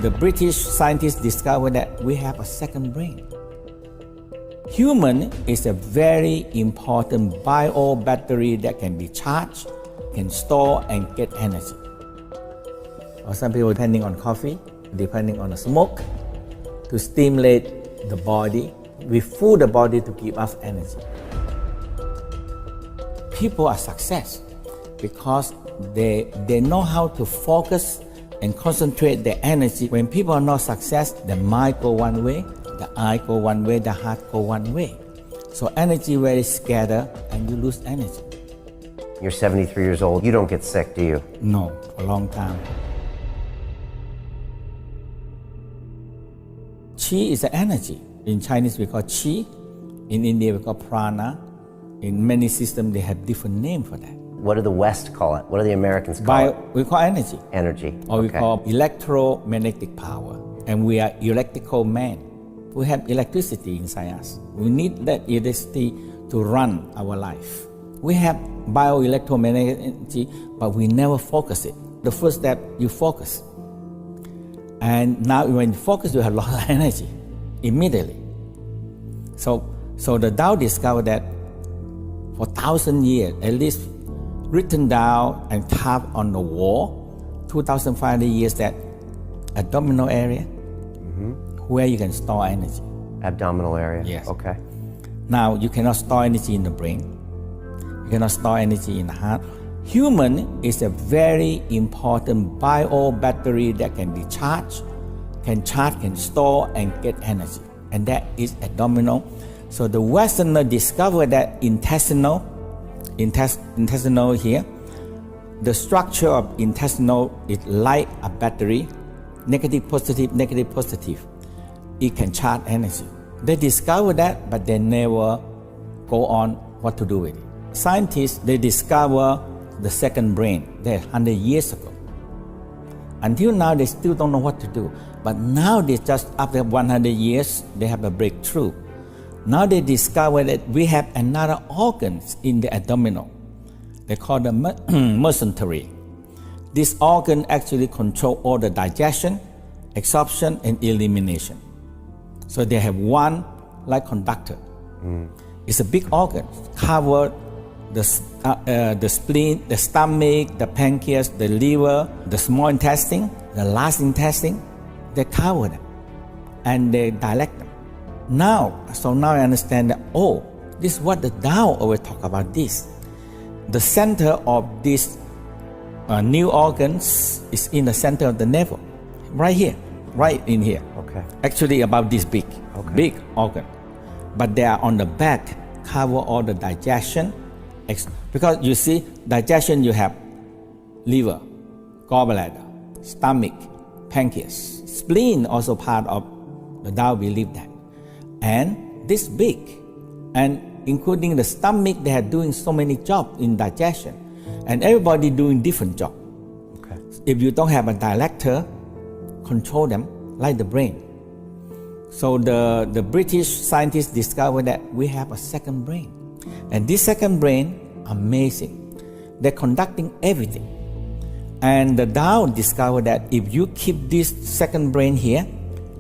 the British scientists discovered that we have a second brain. Human is a very important bio battery that can be charged, can store and get energy. Or some people depending on coffee, depending on the smoke, to stimulate the body. We fool the body to give us energy. People are success because they know how to focus and concentrate their energy. When people are not success, the mind go one way, the eye go one way, the heart go one way. So energy very scattered and you lose energy. You're 73 years old. You don't get sick, do you? No, for a long time. Qi is an energy. In Chinese we call Qi. In India we call Prana. In many systems they have different names for that. What do the West call it? What do the Americans call it? We call energy. Energy. Or we call electromagnetic power. And we are electrical man. We have electricity inside us. We need that electricity to run our life. We have bioelectromagnetic energy, but we never focus it. The first step, you focus. And now when you focus, you have a lot of energy immediately. So the Tao discovered that for 1,000 years, at least written down and carved on the wall, 2,500 years, that abdominal area, where you can store energy. Abdominal area? Yes. Okay. Now, you cannot store energy in the brain. You cannot store energy in the heart. Human is a very important bio battery that can be charged, can store and get energy. And that is abdominal. So the Westerner discovered that intestinal here, the structure of intestinal is like a battery, negative, positive. It can charge energy. They discovered that, but they never go on what to do with it. Scientists, they discover the second brain, that 100 years ago. Until now, they still don't know what to do. But now, they just after 100 years, they have a breakthrough. Now they discover that we have another organ in the abdominal. They call the mesentery. This organ actually controls all the digestion, absorption, and elimination. So they have one like conductor. It's a big organ, cover the spleen, the stomach, the pancreas, the liver, the small intestine, the large intestine. They cover them and they dilate them. Now I understand that, this is what the Tao always talk about this. The center of these new organs is in the center of the navel, right here, right in here. Okay. Actually about this big, big organ. But they are on the back, cover all the digestion. Because you see, digestion you have liver, gallbladder, stomach, pancreas, spleen also part of the Tao believe that. And this big, and including the stomach, they are doing so many jobs in digestion. And everybody doing different job. Okay. If you don't have a director, control them like the brain. So the British scientists discovered that we have a second brain. And this second brain, amazing. They're conducting everything. And the Tao discovered that if you keep this second brain here,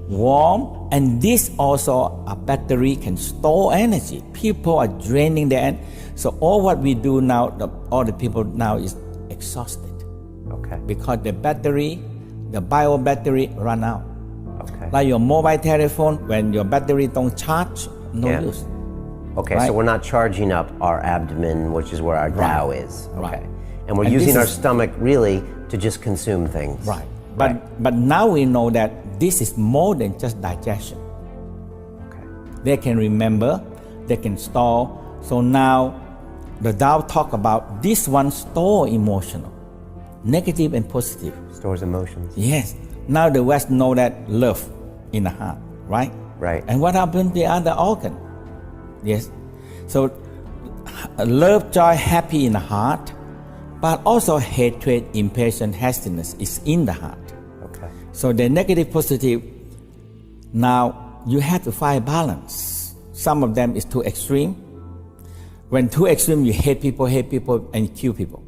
warm, and this also a battery can store energy. People are draining their energy. So all what we do now, all the people now is exhausted. Okay. Because the battery, the bio battery run out. Okay. Like your mobile telephone, when your battery don't charge, no use. Okay, right? So we're not charging up our abdomen, which is where our Tao is. Okay. Right. And we're using our stomach really to just consume things. Right. But now we know that this is more than just digestion. Okay. They can remember, they can store. So now the Tao talk about this one store emotional, negative and positive. Stores emotions. Yes. Now the West know that love in the heart, right? Right. And what happened to the other organ? Yes. So love, joy, happy in the heart, but also hatred, impatience, hastiness is in the heart. Okay. So the negative, positive, now you have to find balance. Some of them is too extreme. When too extreme, you hate people and kill people.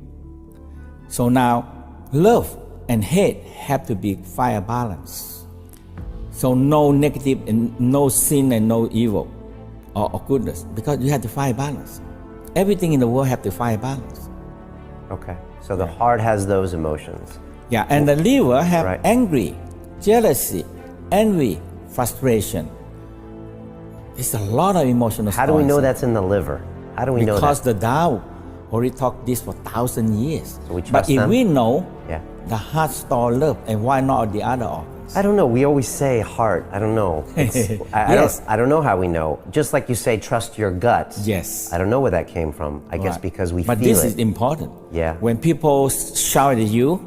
So now love and hate have to be fire balance. So no negative and no sin and no evil or goodness, because you have to find balance. Everything in the world have to find balance. Okay. So the heart has those emotions. Yeah, and the liver have Right. angry, jealousy, envy, frustration. It's a lot of emotional. How do we know stories. that's in the liver? How do we know Because that? the Tao already talked this for 1,000 years. So we trust but if them? we know Yeah. the heart store love, and why not the other organs? I don't know. We always say heart. I don't know. Yes. I don't know how we know. Just like you say, trust your gut. Yes. I don't know where that came from. I guess Right. because we But feel this it. is important. Yeah. When people shout at you,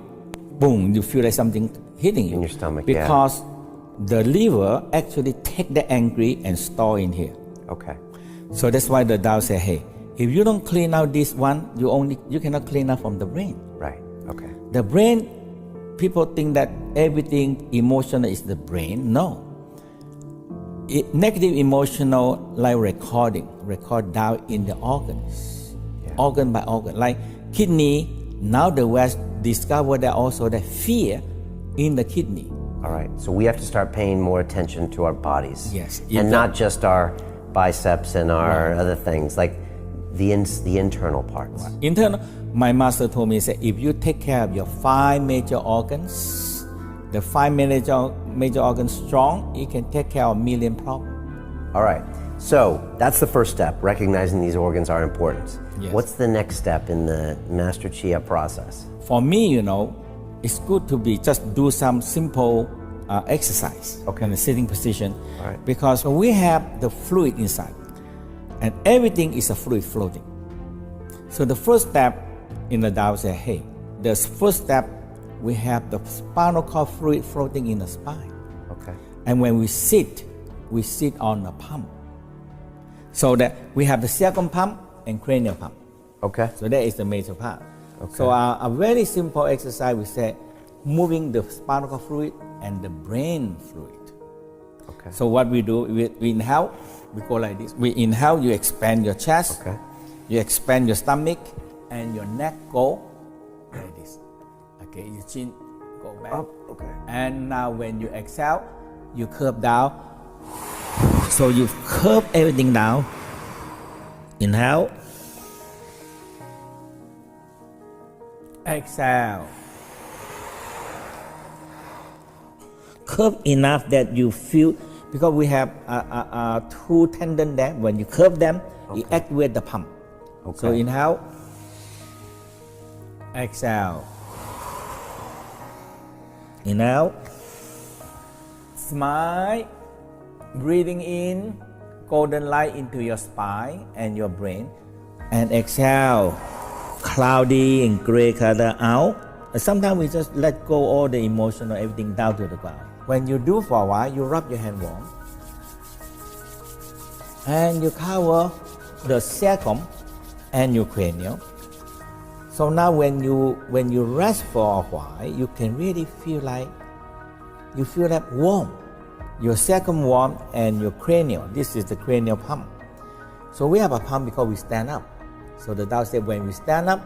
boom, you feel like something hitting you. In your stomach, yeah. Because the liver actually take the angry and store in here. Okay. So that's why the Tao say, hey, if you don't clean out this one, you cannot clean out from the brain. Right. Okay. The brain, people think that everything emotional is the brain. No. Negative emotional like record down in the organs, organ by organ. Like kidney, now the West discovered that also the fear in the kidney. All right. So we have to start paying more attention to our bodies. Yes. And not just our biceps and our other things, like the internal parts. Internal, my master told me, say, if you take care of your 5 major organs, the 5 major organs strong, you can take care of 1 million problems. All right. So that's the first step, recognizing these organs are important. Yes. What's the next step in the Master Chia process? For me, it's good to be just do some simple exercise in the sitting position, Right. because we have the fluid inside, and everything is a fluid floating. So the first step in the Tao say, hey, the first step, we have the spinal cord fluid floating in the spine. Okay. And when we sit on the pump. So that we have the sacrum pump and cranial pump. Okay. So that is the major part. Okay. So a very simple exercise, we say, moving the spinal cord fluid and the brain fluid. Okay. So what we do, we inhale, we go like this. We inhale, you expand your chest, Okay. you expand your stomach, and your neck go like this. Okay, your chin go back. Up. Okay. And now when you exhale, you curve down. So you curve everything down. Inhale. Exhale. Curve enough that you feel, because we have 2 tendons there. When you curve them, you activate the pump. Okay. So inhale. Exhale. Inhale. Smile. Breathing in golden light into your spine and your brain. And exhale. Cloudy and gray color out. Sometimes we just let go all the emotional everything down to the ground. When you do for a while, you rub your hand warm. And you cover the sacrum and your cranial. So now when you rest for a while, you can really feel like warm. Your sacrum warm and your cranial. This is the cranial pump. So we have a pump because we stand up. So the Tao said when we stand up,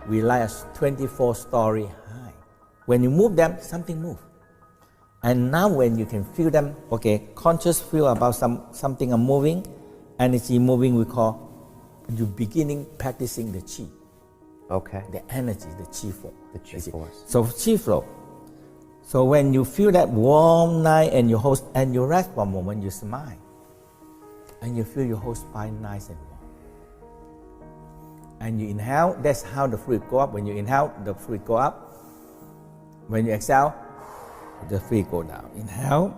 we lie a 24-story high. When you move them, something moves. And now when you can feel them, conscious feel about something moving, energy moving, we call you beginning practicing the chi. Okay. The energy, the chi flow. The chi force. So chi flow. So when you feel that warm night and you rest for a moment, you smile. And you feel your whole spine nice and warm. And you inhale, that's how the fluid go up. When you inhale, the fluid go up. When you exhale, the fluid go down. Inhale.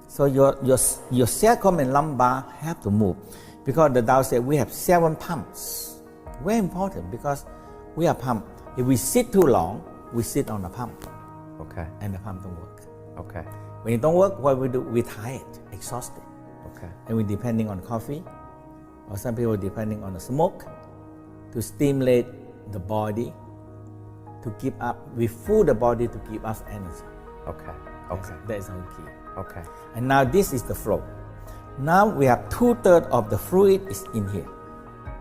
So your sacrum and lumbar have to move. Because the Tao said we have 7 pumps. Very important because we are pumped. If we sit too long, we sit on the pump. Okay. And the pump don't work. Okay. When it don't work, what we do? We're tired, exhausted. Okay. And we're depending on coffee, or some people depending on the smoke to stimulate the body to keep up. We fool the body to give us energy. Okay. Okay. That is our key. Okay. And now this is the flow. Now we have 2/3 of the fluid is in here.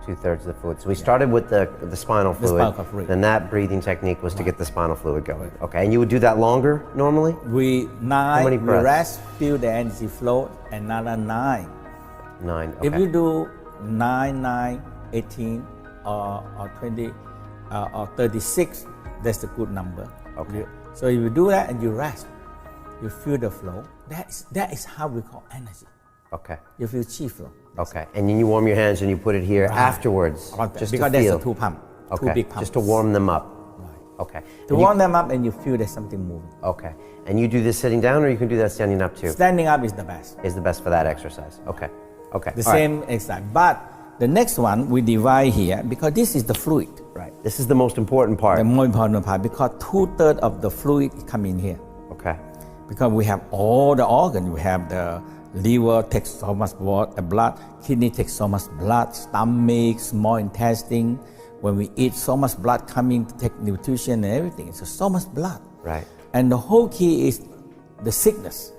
2/3 of the fluid. So we started with the spinal fluid. spinal fluid. Then that breathing technique was to get the spinal fluid going. Okay, and you would do that longer normally? We many we breaths? rest, feel the energy flow, another 9. 9. Okay. If you do 9, 9, 18, or 20, or 36, that's a good number. Okay. So if you do that and you rest, you feel the flow. That is how we call energy. Okay. You feel chi flow. Okay. And then you warm your hands and you put it here afterwards, just because to feel. there's a 2 pump, Okay. 2 big pumps. Just to warm them up. Right. Okay. To warm them up and you feel there's something moving. Okay. And you do this sitting down, or you can do that standing up too? Standing up is the best. Is the best for that exercise. Okay. Okay. The All right. same exercise. But the next one we divide here because this is the fluid. Right. This is the most important part. The more important part because 2/3 of the fluid come in here. Okay. Because we have all the organs. We have the liver takes so much blood, kidney takes so much blood, stomach, small intestine. When we eat, so much blood coming to take nutrition and everything. So so much blood. Right. And the whole key is the sickness.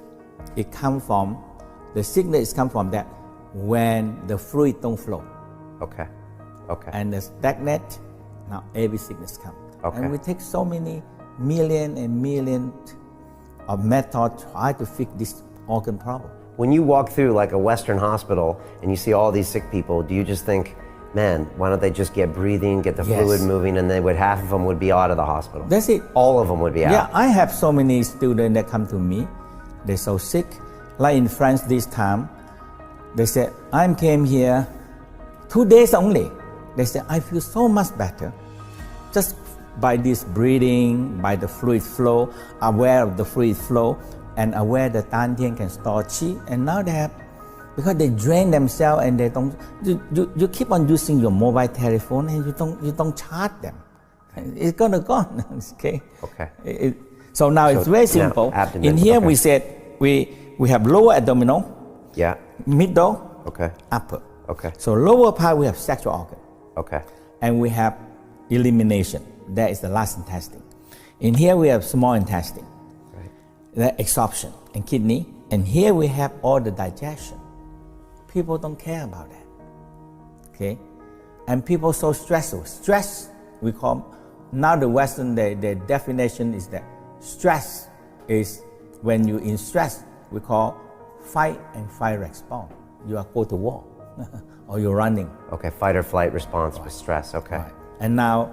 The sickness comes from that when the fluid don't flow. Okay. Okay. And the stagnant, now every sickness comes. Okay. And we take so many million and million of methods try to fix this organ problem. When you walk through like a Western hospital and you see all these sick people, do you just think, man, why don't they just get breathing, get the Yes. fluid moving, and half of them would be out of the hospital? That's it. All of them would be out. Yeah, I have so many students that come to me. They're so sick. Like in France this time, they said, I came here 2 days only. They said, I feel so much better. Just by this breathing, by the fluid flow, aware of the fluid flow, and aware that Dantian can store qi. And now they have, because they drain themselves and they don't, you keep on using your mobile telephone and you don't charge them. It's gonna gone, okay? Okay. So now it's very now simple. abdomen, In here okay. we said we have lower abdominal, Yeah. middle, Okay. upper. Okay. So lower part we have sexual organ, Okay. and we have elimination. That is the last intestine. In here we have small intestine, Right. the absorption and kidney, and here we have all the digestion. People don't care about that. Okay, and people so stressful. Stress we call now the Western the definition is that stress is when you in stress we call fight and flight response. You are go to war or you're running. Okay. Fight or flight response with stress. Okay. Right. And now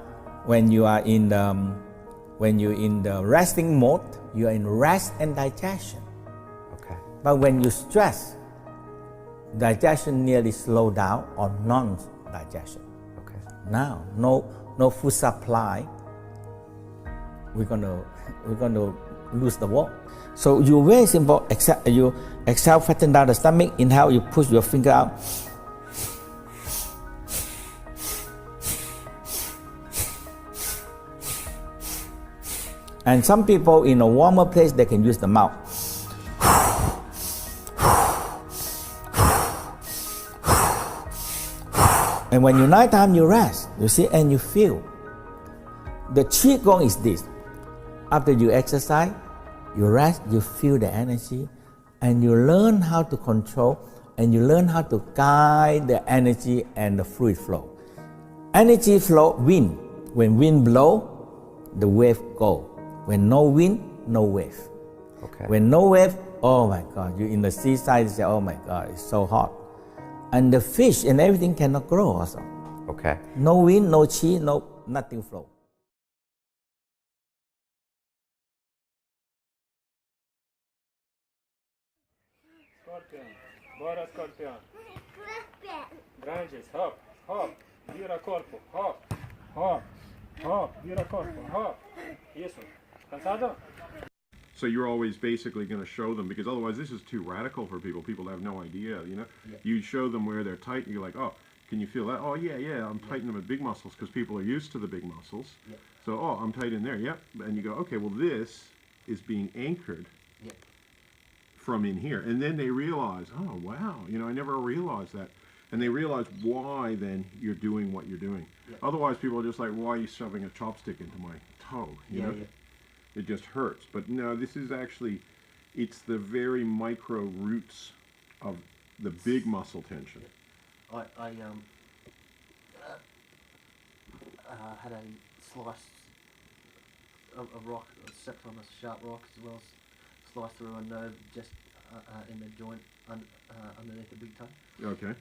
when you are in the resting mode, you are in rest and digestion. Okay. But when you stress, digestion nearly slow down or non-digestion. Okay. Now, no food supply. We're gonna lose the war. So you very simple. You exhale, fatten down the stomach. Inhale, you push your finger out. And some people in a warmer place, they can use the mouth. And when you nighttime, you rest, you see, and you feel. The qigong is this. After you exercise, you rest, you feel the energy, and you learn how to control, and you learn how to guide the energy and the fluid flow. Energy flow, wind. When wind blow, the wave go. When no wind, no wave. Okay. When no wave, oh my God, you in the seaside, you say, oh my God, it's so hot. And the fish and everything cannot grow also. Okay. No wind, no chi, nothing flow. Scorpion, bora scorpion. Grandes, hop, hop, vira corpo, hop, hop, hop, vira corpo, hop. Isso. Cansado? So you're always basically going to show them, because otherwise this is too radical for people. People have no idea, you know. Yeah. You show them where they're tight, and you're like, oh, can you feel that? Oh, yeah, I'm tightening them with big muscles, because people are used to the big muscles. Yeah. So, oh, I'm tight in there, yep. And you go, okay, well, this is being anchored Yeah. from in here. And then they realize, oh, wow, you know, I never realized that. And they realize why then you're doing what you're doing. Yeah. Otherwise, people are just like, why are you shoving a chopstick into my toe? You know? Yeah. It just hurts. But no, this is actually, it's the very micro roots of the big muscle tension. had a slice of rock, stepped on a sharp rock, as well as sliced through a nerve just in the joint underneath the big toe. Okay.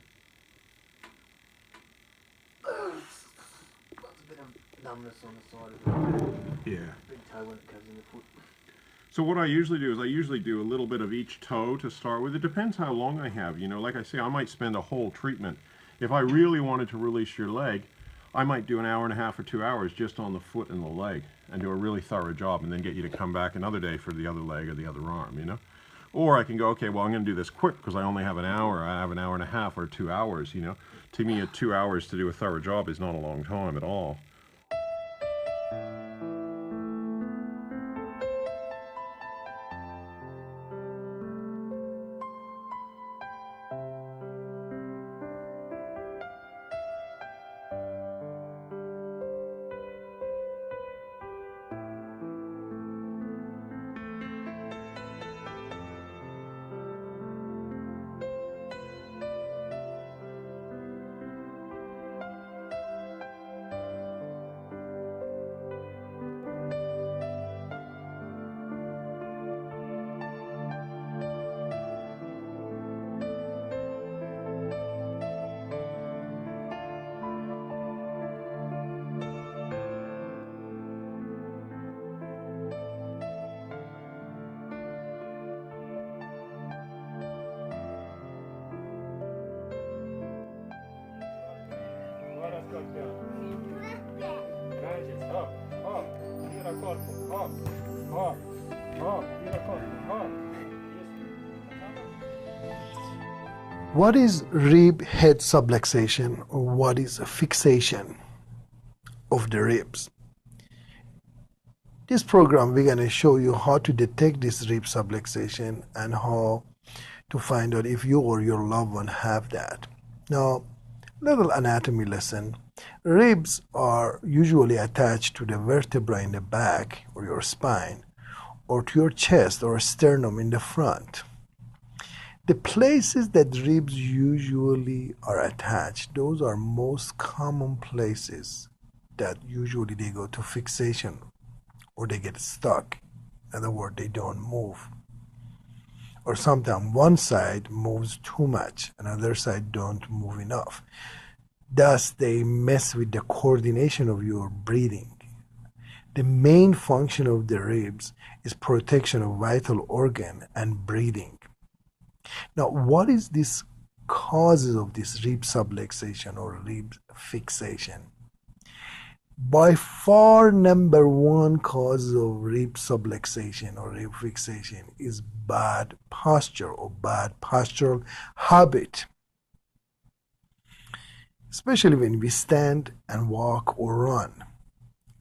Lots a bit of numbness on the side of the Yeah. big toe when it goes in the foot. So what I usually do is I usually do a little bit of each toe to start with. It depends how long I have. You know, like I say, I might spend a whole treatment. If I really wanted to release your leg, I might do an hour and a half or 2 hours just on the foot and the leg and do a really thorough job and then get you to come back another day for the other leg or the other arm, you know? Or I can go, okay, well, I'm going to do this quick because I only have an hour. I have an hour and a half or 2 hours, you know? To me, 2 hours to do a thorough job is not a long time at all. Guarda scorpione. Ganges, hop, hop. Gira corpo, hop, hop, hop. Gira corpo, hop. What is rib head subluxation, or what is a fixation of the ribs? This program we're going to show you how to detect this rib subluxation and how to find out if you or your loved one have that. Now, little anatomy lesson. Ribs are usually attached to the vertebra in the back or your spine, or to your chest or sternum in the front. The places that ribs usually are attached, those are most common places that usually they go to fixation or they get stuck. In other words, they don't move. Or sometimes one side moves too much, another side don't move enough. Thus, they mess with the coordination of your breathing. The main function of the ribs is protection of vital organ and breathing. Now, what is this causes of this rib subluxation or rib fixation? By far, number one cause of rib subluxation or rib fixation is bad posture or bad postural habit. Especially when we stand and walk or run.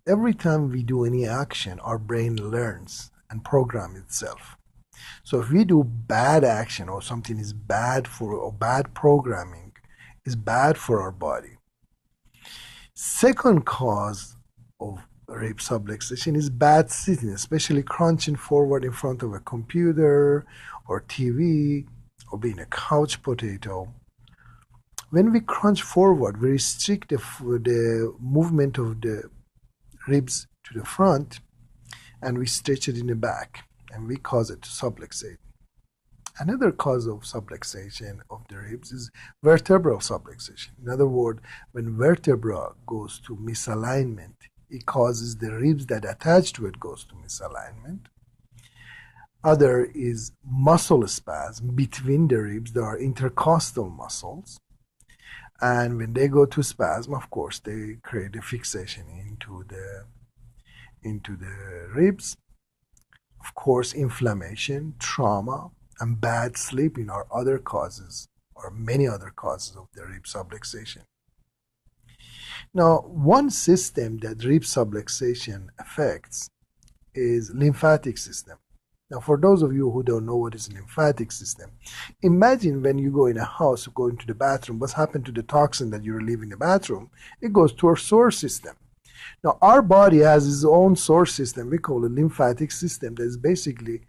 Every time we do any action, our brain learns and programs itself. So if we do bad action or something is bad for, or bad programming is bad for our body. Second cause of rib subluxation is bad sitting, especially crouching forward in front of a computer or TV or being a couch potato. When we crunch forward, we restrict the movement of the ribs to the front and we stretch it in the back and we cause it to subluxate. Another cause of subluxation of the ribs is vertebral subluxation. In other words, when vertebra goes to misalignment, it causes the ribs that attach to it goes to misalignment. Other is muscle spasm between the ribs. There are intercostal muscles. And when they go to spasm, of course, they create a fixation into the ribs. Of course, inflammation, trauma, and bad sleeping are other causes, or many other causes of the rib subluxation. Now, one system that rib subluxation affects is lymphatic system. Now, for those of you who don't know what is a lymphatic system, imagine when you go in a house, you go into the bathroom, what's happened to the toxin that you relieve in the bathroom? It goes to our source system. Now, our body has its own source system. We call it lymphatic system. That is basically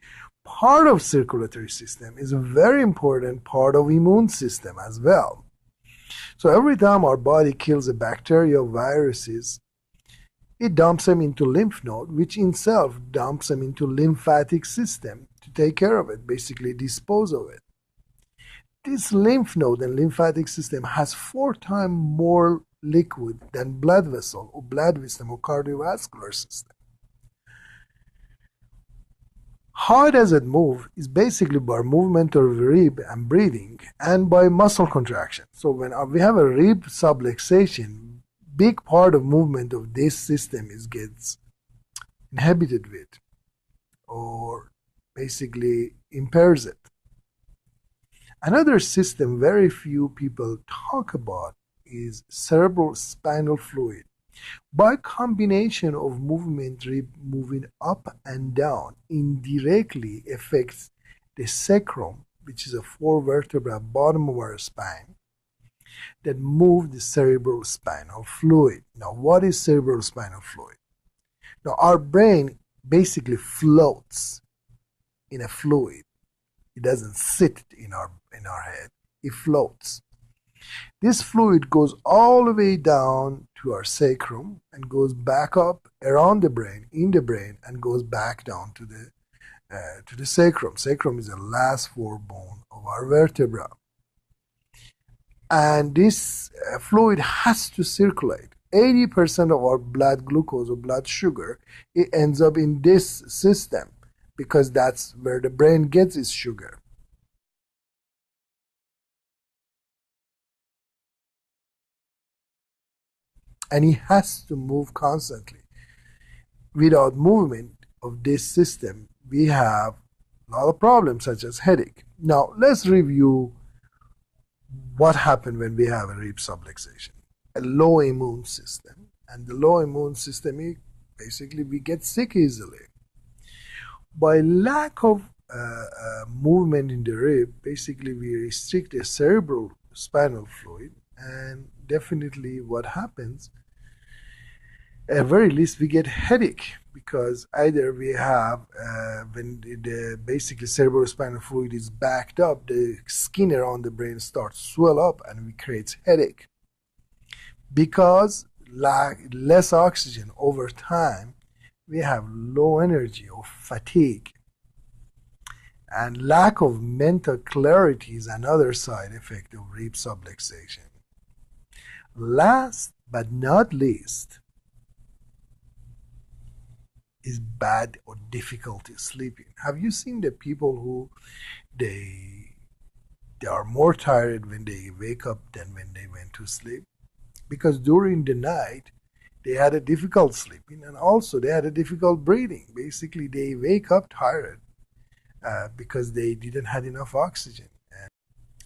part of circulatory system. Is a very important part of immune system as well. So every time our body kills a bacteria or viruses, it dumps them into lymph node, which in itself dumps them into lymphatic system to take care of it, basically dispose of it. This lymph node and lymphatic system has 4 times more liquid than blood vessel or blood system or cardiovascular system. How does it move is basically by movement of rib and breathing and by muscle contraction. So when we have a rib subluxation, big part of movement of this system gets inhibited with or basically impairs it. Another system very few people talk about is cerebral spinal fluid. By combination of movement, rib moving up and down indirectly affects the sacrum, which is a 4 vertebra bottom of our spine, that move the cerebral spinal fluid. Now, what is cerebral spinal fluid? Now, our brain basically floats in a fluid. It doesn't sit in our head. It floats. This fluid goes all the way down to our sacrum and goes back up around the brain, in the brain, and goes back down to the sacrum. Sacrum is the last 4 bone of our vertebra. And this fluid has to circulate. 80% of our blood glucose or blood sugar, it ends up in this system because that's where the brain gets its sugar. And it has to move constantly. Without movement of this system, we have a lot of problems such as headache. Now, let's review what happens when we have a rib subluxation. A low immune system. And the low immune system, basically we get sick easily. By lack of movement in the rib, basically we restrict the cerebral spinal fluid, and definitely what happens, at very least we get headache, because either we have when the basically cerebral spinal fluid is backed up, the skin around the brain starts to swell up and it creates headache. Because less oxygen over time, we have low energy or fatigue, and lack of mental clarity is another side effect of rib subluxation. Last but not least is bad or difficulty sleeping. Have you seen the people who they are more tired when they wake up than when they went to sleep? Because during the night they had a difficult sleeping, and also they had a difficult breathing. Basically they wake up tired because they didn't have enough oxygen. And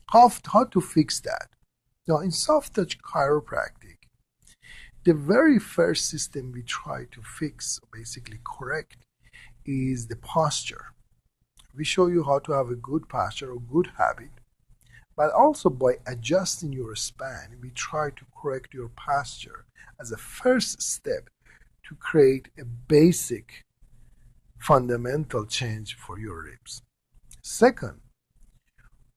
how to fix that? Now, in soft touch chiropractic, the very first system we try to fix, basically correct, is the posture. We show you how to have a good posture or good habit, but also by adjusting your spine, we try to correct your posture as a first step to create a basic fundamental change for your ribs. Second,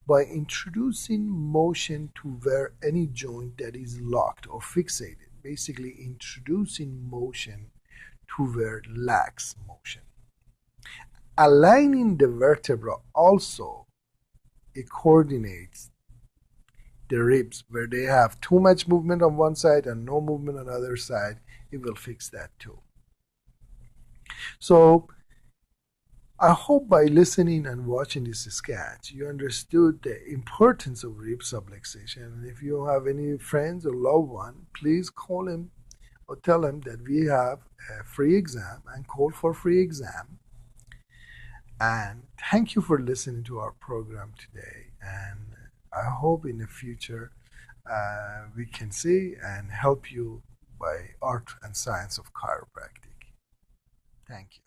by introducing motion to where any joint that is locked or fixated, basically introducing motion to where lacks motion. Aligning the vertebra also, it coordinates the ribs where they have too much movement on one side and no movement on the other side. It will fix that too. So I hope by listening and watching this sketch, you understood the importance of rib subluxation. And if you have any friends or loved one, please call him or tell him that we have a free exam and call for free exam. And thank you for listening to our program today. And I hope in the future we can see and help you by art and science of chiropractic. Thank you.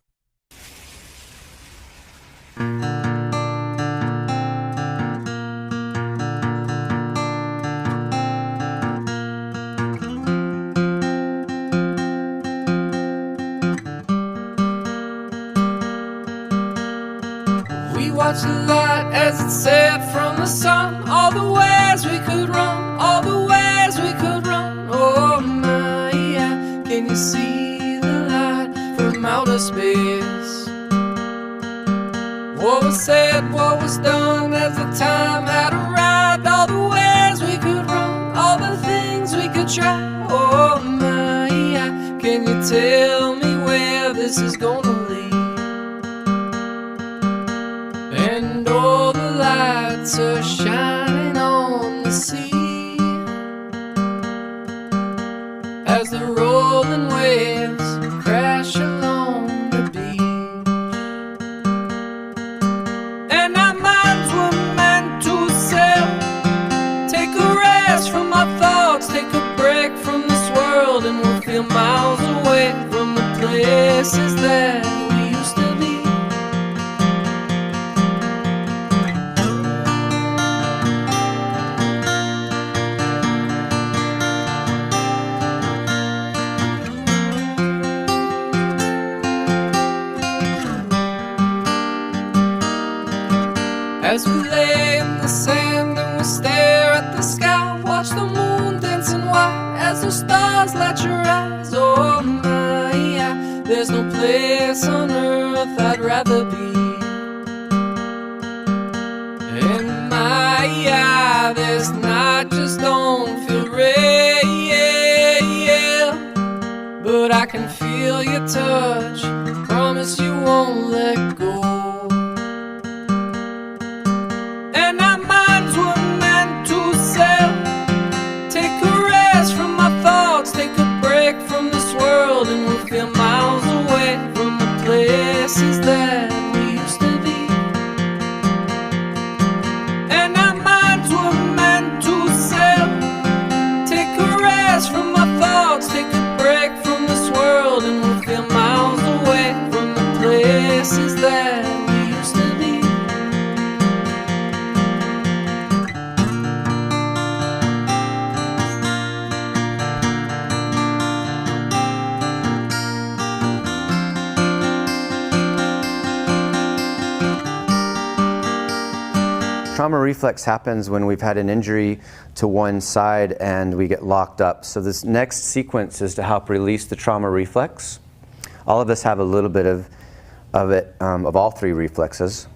We watched the light as it set from the sun. All the ways we could run, all the ways we could run. Oh my, yeah. Can you see the the space. What was said, what was done as the time had arrived. All the ways we could run, all the things we could try. Oh my, can you tell me where this is gonna lead? And all the lights are shining on the sea as the rolling waves crash along the beach. And our minds were meant to sail, take a rest from our thoughts, take a break from this world, and we'll feel miles away from the places that we used to be. As we lay in the sand and we stare at the sky, watch the moon dancing white as the stars light your eyes. Oh my, there's no place on earth I'd rather be. And my, this night just don't feel real, but I can feel your touch, promise you won't let go. And we'll feel miles away from the places that we used to be. And our minds were meant to sail, take a rest from our thoughts, take a break from this world, and we'll feel miles away from the places that we used to be. Trauma reflex happens when we've had an injury to one side and we get locked up. So this next sequence is to help release the trauma reflex. All of us have a little bit of all three reflexes.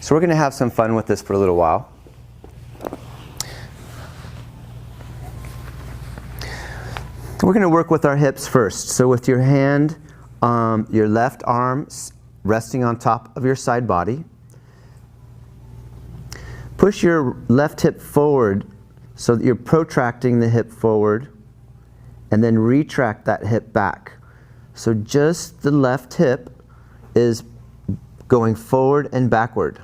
So we're going to have some fun with this for a little while. We're going to work with our hips first. So with your hand, your left arm resting on top of your side body. Push your left hip forward so that you're protracting the hip forward, and then retract that hip back. So just the left hip is going forward and backward.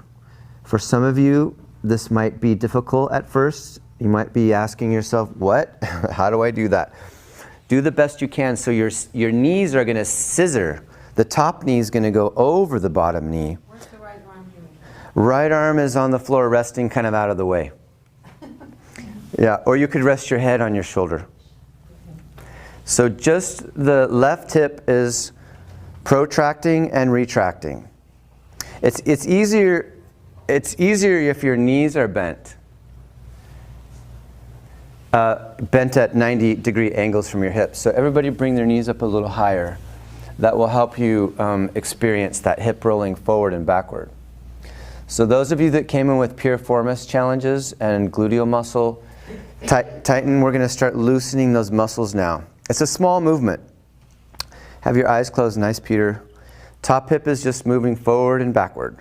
For some of you, this might be difficult at first. You might be asking yourself, what? How do I do that? Do the best you can. So your knees are going to scissor. The top knee is going to go over the bottom knee. Where's the right arm doing? Right arm is on the floor, resting kind of out of the way. Yeah, or you could rest your head on your shoulder. So just the left hip is protracting and retracting. It's easier if your knees are bent. Bent at 90-degree angles from your hips. So everybody bring their knees up a little higher. That will help you experience that hip rolling forward and backward. So those of you that came in with piriformis challenges and gluteal muscle tighten, we're going to start loosening those muscles now. It's a small movement. Have your eyes closed, nice, Peter. Top hip is just moving forward and backward.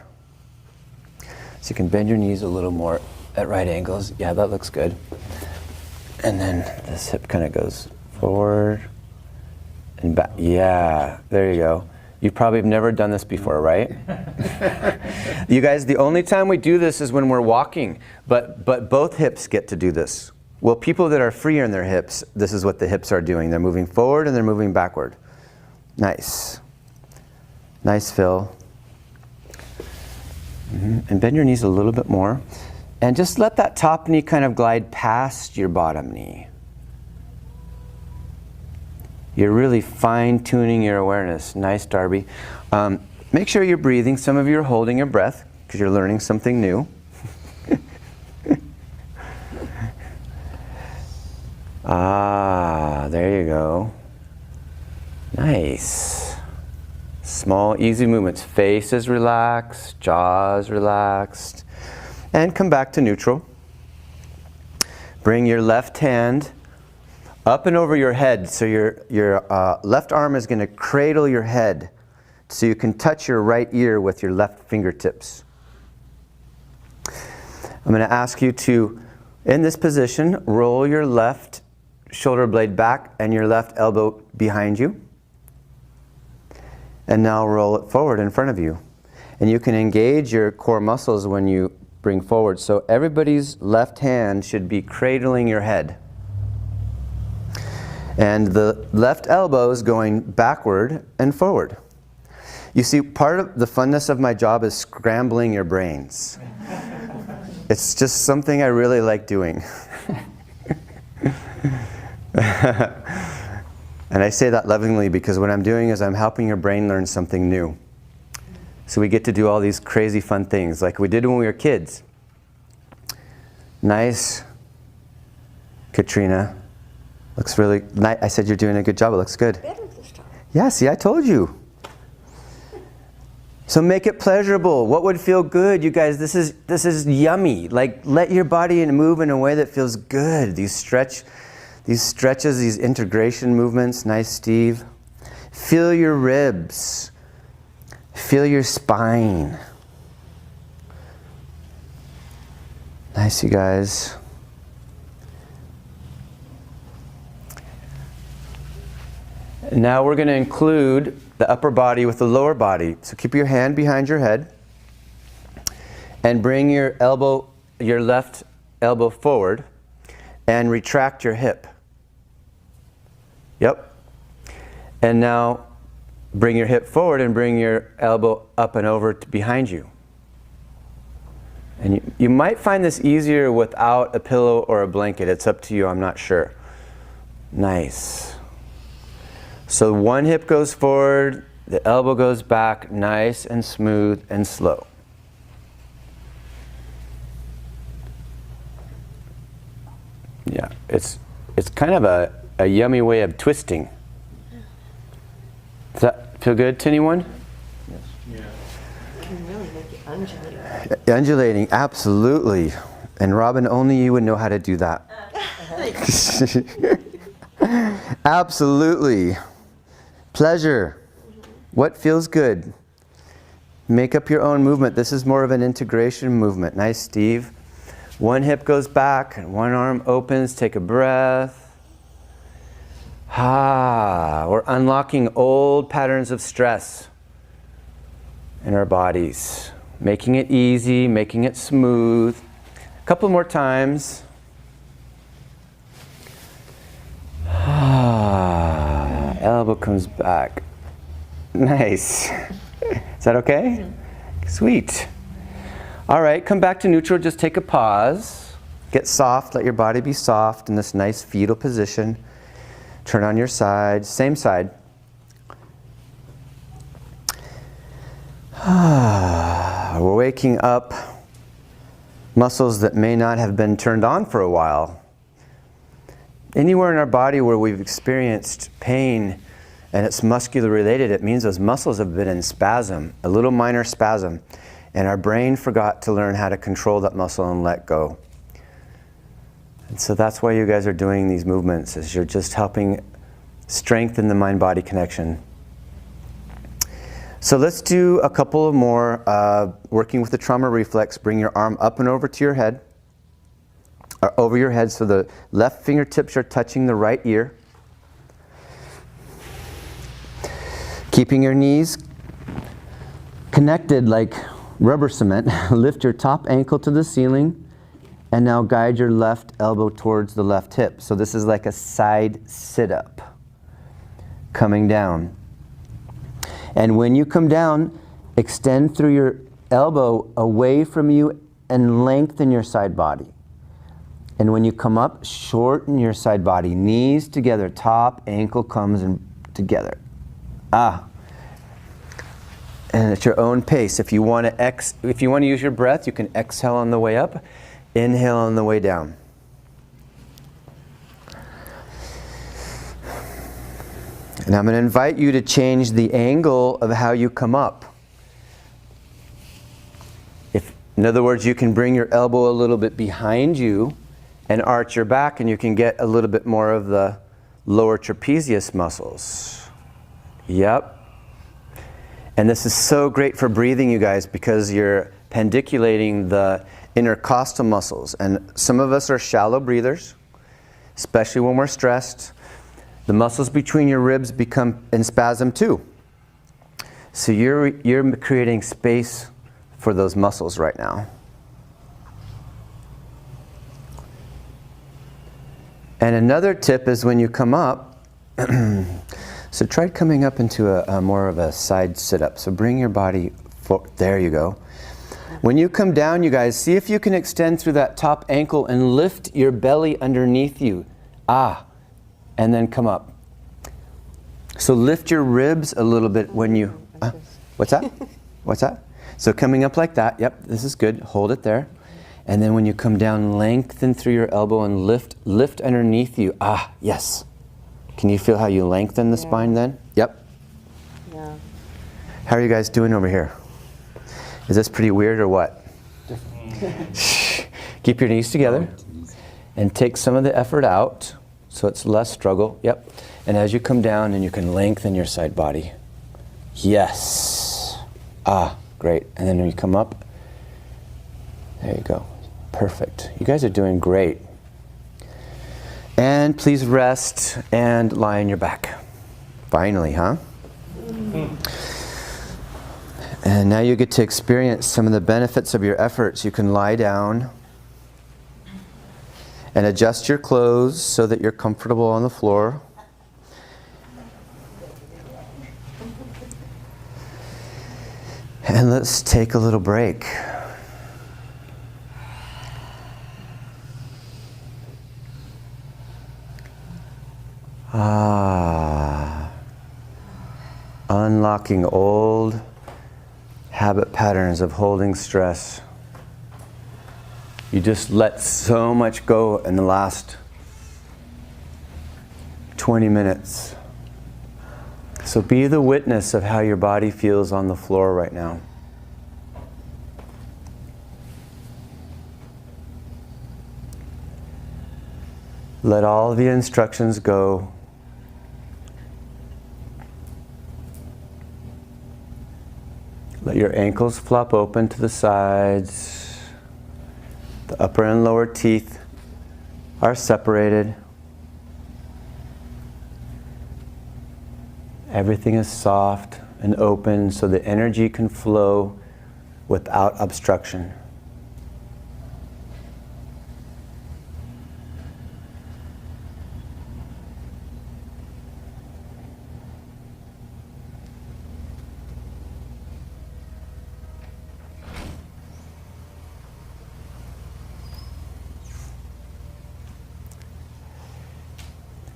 So you can bend your knees a little more at right angles. Yeah, that looks good. And then this hip kind of goes forward and back. Yeah, there you go. You probably have never done this before, right? You guys, the only time we do this is when we're walking, but both hips get to do this. Well, people that are freer in their hips, this is what the hips are doing. They're moving forward and they're moving backward. Nice. Nice, Phil. And bend your knees a little bit more. And just let that top knee kind of glide past your bottom knee. You're really fine-tuning your awareness. Nice, Darby. Make sure you're breathing. Some of you are holding your breath because you're learning something new. There you go. Nice. Small, easy movements. Face is relaxed, jaws relaxed. And come back to neutral. Bring your left hand up and over your head. So your left arm is going to cradle your head so you can touch your right ear with your left fingertips. I'm going to ask you to, in this position, roll your left shoulder blade back and your left elbow behind you. And now roll it forward in front of you. And you can engage your core muscles when you bring forward. So everybody's left hand should be cradling your head. And the left elbow is going backward and forward. You see, part of the funness of my job is scrambling your brains. It's just something I really like doing. And I say that lovingly because what I'm doing is I'm helping your brain learn something new. So we get to do all these crazy fun things like we did when we were kids. Nice. Katrina. Looks really nice. I said you're doing a good job. It looks good. Better this time. Yeah, see, I told you. So make it pleasurable. What would feel good? You guys, this is yummy. Like, let your body move in a way that feels good. These stretches, these integration movements. Nice, Steve. Feel your ribs. Feel your spine. Nice, you guys. Now we're going to include the upper body with the lower body. So keep your hand behind your head and bring your left elbow forward and retract your hip. Yep. And now bring your hip forward and bring your elbow up and over behind you. And you might find this easier without a pillow or a blanket. It's up to you, I'm not sure. Nice. So one hip goes forward, the elbow goes back, nice and smooth and slow. Yeah, it's kind of a yummy way of twisting. Does that feel good to anyone? It can really make it undulate. Undulating, absolutely. And Robin, only you would know how to do that. Absolutely. Pleasure. What feels good? Make up your own movement. This is more of an integration movement. Nice, Steve. One hip goes back and one arm opens. Take a breath. We're unlocking old patterns of stress in our bodies. Making it easy, making it smooth. A couple more times. Elbow comes back. Nice. Is that okay? Sweet. All right, come back to neutral. Just take a pause. Get soft. Let your body be soft in this nice fetal position. Turn on your side. Same side. We're waking up muscles that may not have been turned on for a while. Anywhere in our body where we've experienced pain and it's muscular related, it means those muscles have been in spasm, a little minor spasm, and our brain forgot to learn how to control that muscle and let go. And so that's why you guys are doing these movements, is you're just helping strengthen the mind-body connection. So let's do a couple of more, working with the trauma reflex. Bring your arm up and over to your head. Over your head, so the left fingertips are touching the right ear. Keeping your knees connected like rubber cement. Lift your top ankle to the ceiling and now guide your left elbow towards the left hip. So this is like a side sit-up. Coming down. And when you come down, extend through your elbow away from you and lengthen your side body. And when you come up, shorten your side body. Knees together, top, ankle comes in together. And at your own pace. If you want to use your breath, you can exhale on the way up, inhale on the way down. And I'm going to invite you to change the angle of how you come up. In other words, you can bring your elbow a little bit behind you and arch your back, and you can get a little bit more of the lower trapezius muscles. Yep. And this is so great for breathing, you guys, because you're pendiculating the intercostal muscles. And some of us are shallow breathers, especially when we're stressed. The muscles between your ribs become in spasm too. So you're creating space for those muscles right now. And another tip is when you come up, so try coming up into a more of a side sit-up. So bring your body forward. There you go. When you come down, you guys, see if you can extend through that top ankle and lift your belly underneath you. And then come up. So lift your ribs a little bit when you... what's that? What's that? So coming up like that. Yep, this is good. Hold it there. And then when you come down, lengthen through your elbow and lift underneath you. Yes. Can you feel how you lengthen the spine then? Yep. Yeah. How are you guys doing over here? Is this pretty weird or what? Keep your knees together and take some of the effort out so it's less struggle. Yep. And as you come down, and you can lengthen your side body. Yes. Great. And then when you come up, there you go. Perfect. You guys are doing great. And please rest and lie on your back. Finally, huh? And now you get to experience some of the benefits of your efforts. You can lie down and adjust your clothes so that you're comfortable on the floor. And let's take a little break. Unlocking old habit patterns of holding stress. You just let so much go in the last 20 minutes. So be the witness of how your body feels on the floor right now. Let all the instructions go. Let your ankles flop open to the sides. The upper and lower teeth are separated. Everything is soft and open so the energy can flow without obstruction.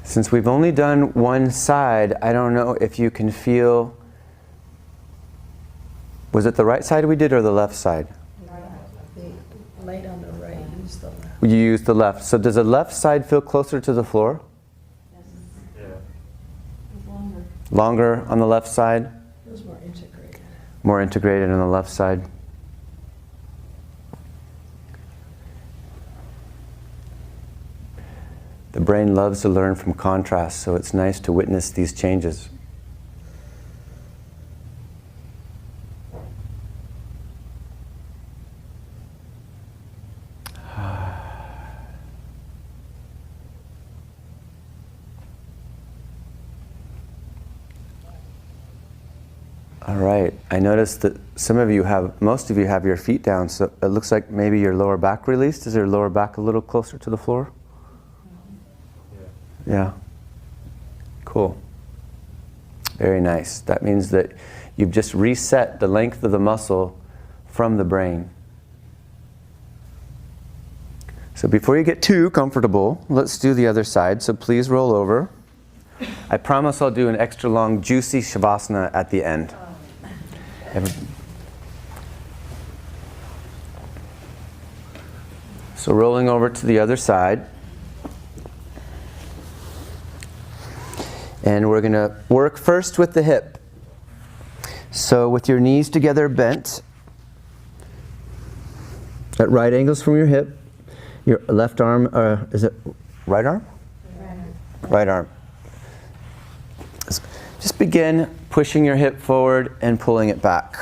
Since we've only done one side, I don't know if you can feel, was it the right side we did or the left side? Laid on the right, use the left. You used the left. So does the left side feel closer to the floor? Yeah. Longer on the left side? Feels more integrated. More integrated on the left side. The brain loves to learn from contrast, so it's nice to witness these changes. All right, I noticed that most of you have your feet down, so it looks like maybe your lower back released. Is your lower back a little closer to the floor? Yeah. Cool. Very nice. That means that you've just reset the length of the muscle from the brain. So before you get too comfortable, let's do the other side. So please roll over. I promise I'll do an extra long, juicy Shavasana at the end. So rolling over to the other side. And we're going to work first with the hip. So with your knees together bent at right angles from your hip, your left arm, is it right arm? Right arm. Just begin pushing your hip forward and pulling it back.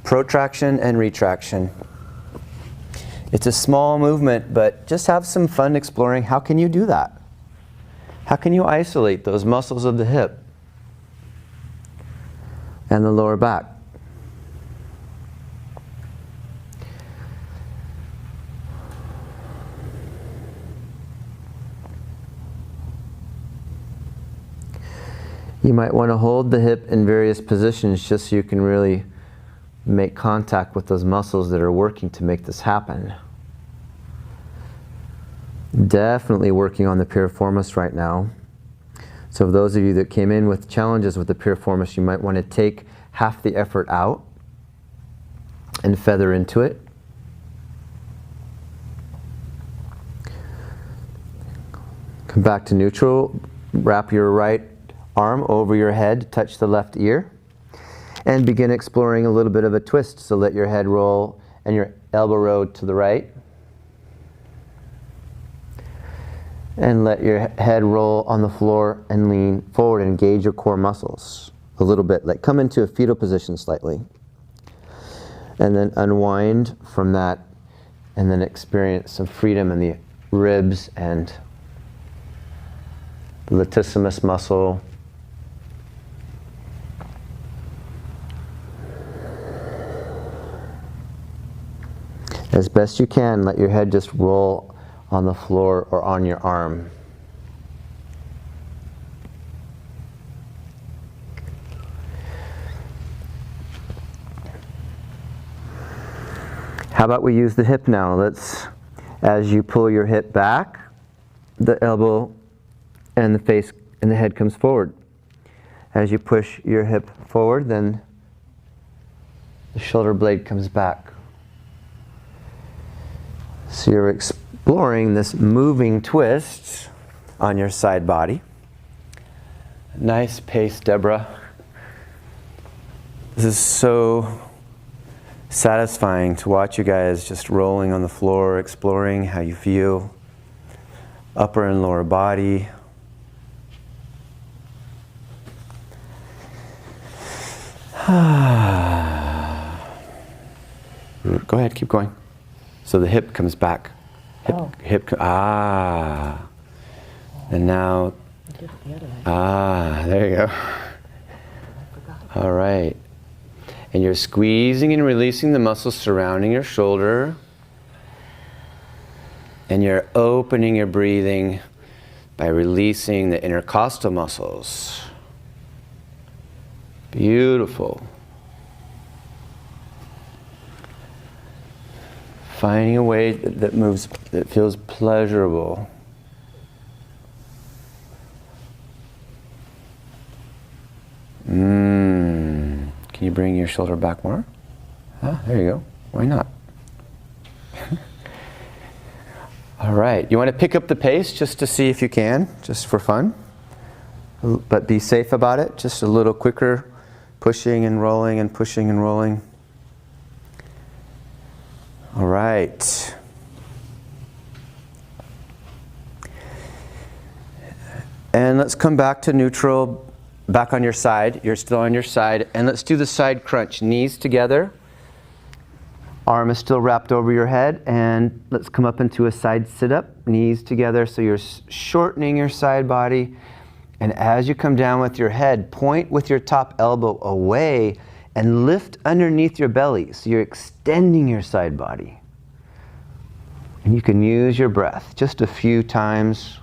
Protraction and retraction. It's a small movement, but just have some fun exploring how can you do that? How can you isolate those muscles of the hip and the lower back? You might want to hold the hip in various positions just so you can really make contact with those muscles that are working to make this happen. Definitely working on the piriformis right now. So for those of you that came in with challenges with the piriformis, you might want to take half the effort out and feather into it. Come back to neutral. Wrap your right arm over your head, touch the left ear, and begin exploring a little bit of a twist. So let your head roll and your elbow roll to the right. And let your head roll on the floor and lean forward and engage your core muscles a little bit. Like come into a fetal position slightly. And then unwind from that and then experience some freedom in the ribs and the latissimus muscle. As best you can, let your head just roll on the floor or on your arm. How about we use the hip now? Let's, as you pull your hip back, the elbow and the face and the head comes forward. As you push your hip forward, then the shoulder blade comes back. So you're exploring this moving twist on your side body. Nice pace, Deborah. This is so satisfying to watch you guys just rolling on the floor, exploring how you feel, upper and lower body. Go ahead, keep going. So the hip comes back. Hip, and now, there you go. All right. And you're squeezing and releasing the muscles surrounding your shoulder. And you're opening your breathing by releasing the intercostal muscles. Beautiful. Finding a way that moves, that feels pleasurable. Can you bring your shoulder back more? There you go. Why not? All right. You want to pick up the pace just to see if you can, just for fun. But be safe about it. Just a little quicker, pushing and rolling and pushing and rolling. All right. And let's come back to neutral, back on your side. You're still on your side. And let's do the side crunch. Knees together. Arm is still wrapped over your head. And let's come up into a side sit-up. Knees together. So you're shortening your side body. And as you come down with your head, point with your top elbow away and lift underneath your belly. So you're extending your side body. And you can use your breath just a few times.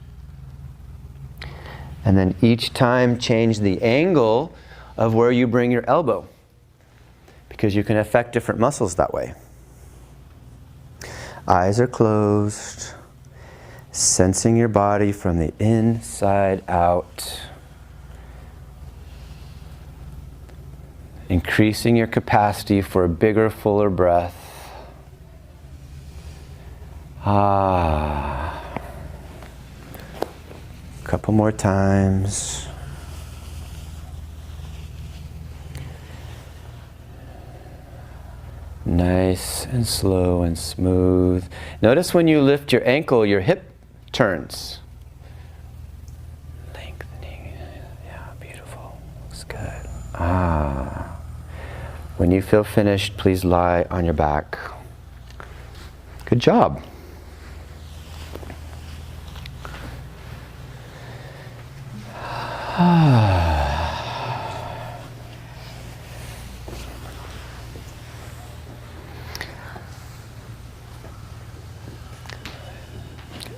And then each time change the angle of where you bring your elbow, because you can affect different muscles that way. Eyes are closed. Sensing your body from the inside out. Increasing your capacity for a bigger, fuller breath. Couple more times. Nice and slow and smooth. Notice when you lift your ankle, your hip turns. Lengthening. Yeah, beautiful. Looks good. Ah. When you feel finished, please lie on your back. Good job.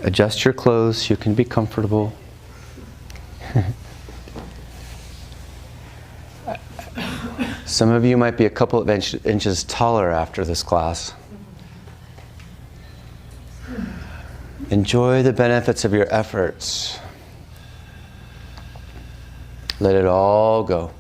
Adjust your clothes so you can be comfortable. Some of you might be a couple of inches taller after this class. Enjoy the benefits of your efforts. Let it all go.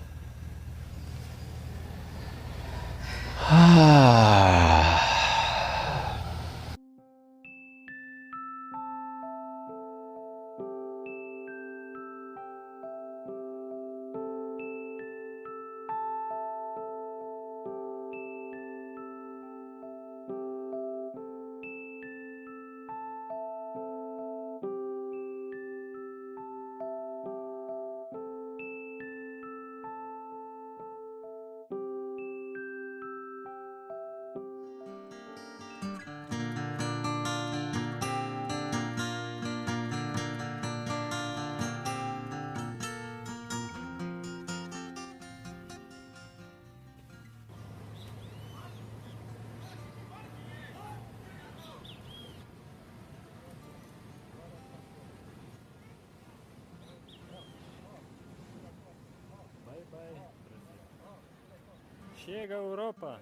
Chega Europa.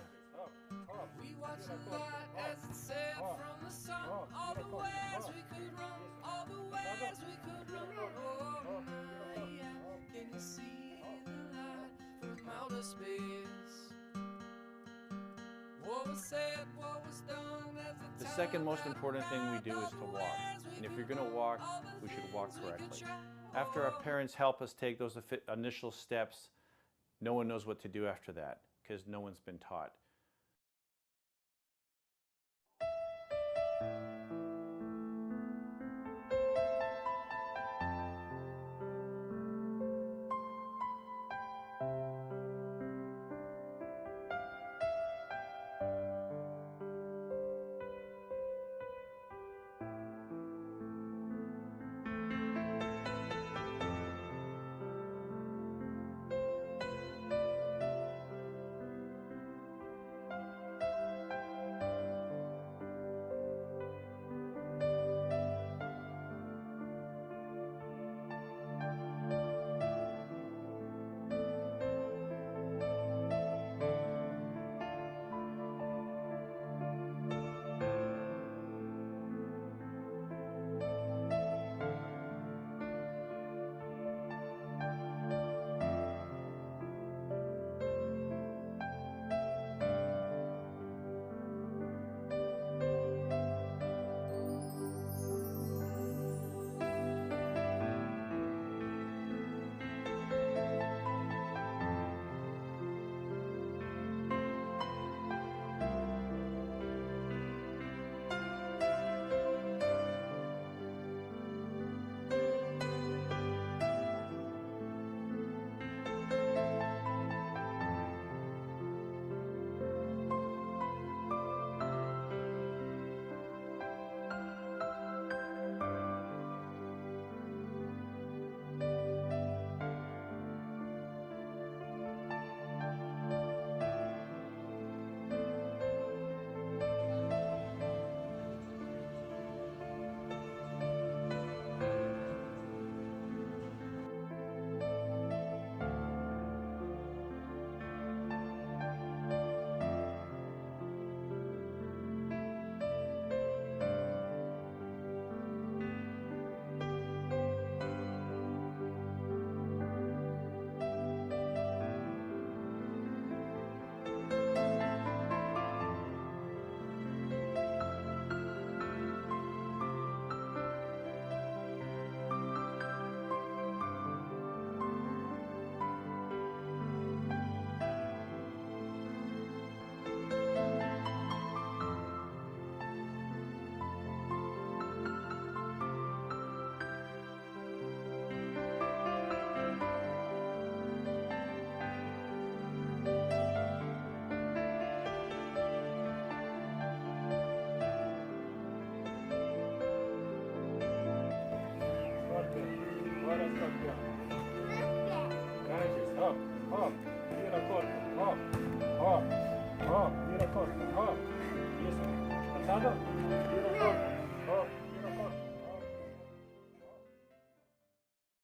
We watched the light as it set from the sun. All the ways we could run, all the ways we could run. Oh, yeah. Can you see the light from outer space? What was said, what was done as The second most important thing we do is to walk. And if you're going to walk, we should walk correctly. After our parents help us take those initial steps, no one knows what to do after that because no one's been taught. Gorgeous. Up, up. Beautiful. Up, up, up. Beautiful. Up. Yes. Another. Beautiful. Up.